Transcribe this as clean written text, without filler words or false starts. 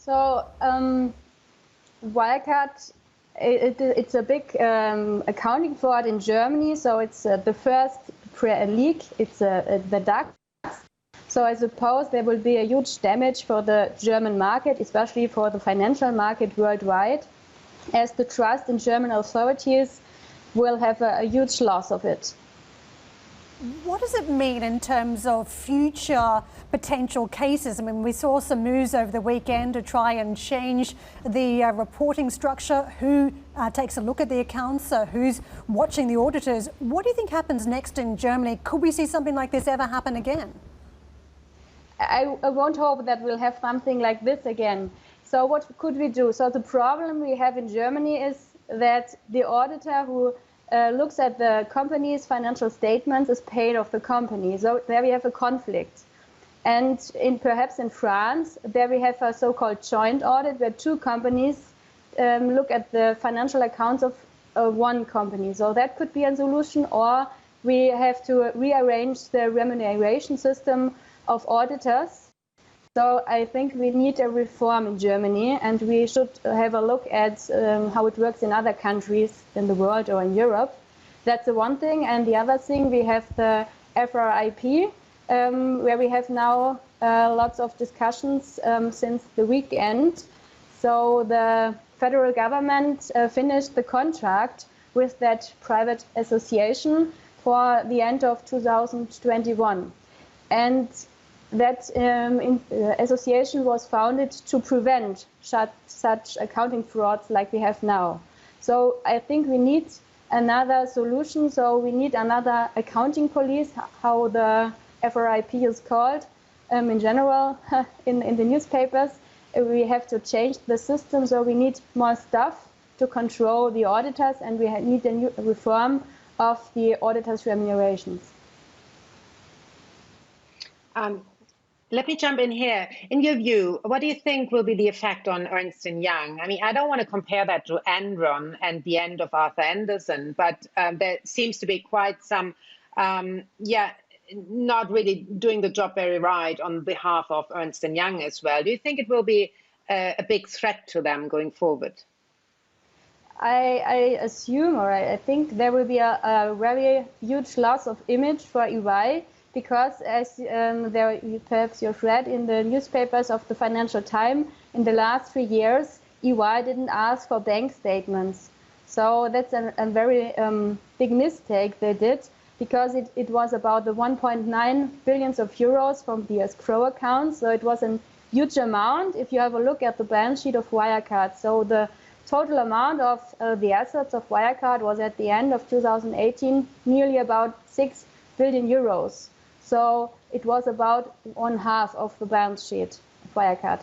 So Wirecard, it's a big accounting fraud in Germany. So it's the first leak. It's the DAX. So I suppose there will be a huge damage for the German market, especially for the financial market worldwide, as the trust in German authorities will have a huge loss of it. What does it mean in terms of future potential cases? I mean, we saw some moves over the weekend to try and change the reporting structure. Who takes a look at the accounts? Who's watching the auditors? What do you think happens next in Germany? Could we see something like this ever happen again? I won't hope that we'll have something like this again. So what could we do? So the problem we have in Germany is that the auditor who looks at the company's financial statements is paid of the company. So there we have a conflict. And perhaps in France, there we have a so-called joint audit where two companies look at the financial accounts of one company. So that could be a solution, or we have to rearrange the remuneration system of auditors. So I think we need a reform in Germany, and we should have a look at how it works in other countries in the world or in Europe. That's the one thing. And the other thing, we have the FRIP, where we have now lots of discussions since the weekend. So the federal government finished the contract with that private association for the end of 2021. And that association was founded to prevent such accounting frauds like we have now. So I think we need another solution. So we need another accounting police, how the FRIP is called in general in the newspapers. We have to change the system. So we need more staff to control the auditors, and we need a new reform of the auditors' remunerations. Let me jump in here. In your view, what do you think will be the effect on Ernst & Young? I mean, I don't want to compare that to Enron and the end of Arthur Andersen, but there seems to be quite some, not really doing the job very right on behalf of Ernst & Young as well. Do you think it will be a big threat to them going forward? I assume, or I think there will be a very huge loss of image for EY, because as perhaps you've read in the newspapers of the Financial Times, in the last 3 years, EY didn't ask for bank statements. So that's a very big mistake they did, because it was about the 1.9 billion of euros from the escrow accounts. So it was a huge amount if you have a look at the balance sheet of Wirecard. So the total amount of the assets of Wirecard was at the end of 2018 nearly about 6 billion euros. So it was about 1/2 of the balance sheet of Wirecard.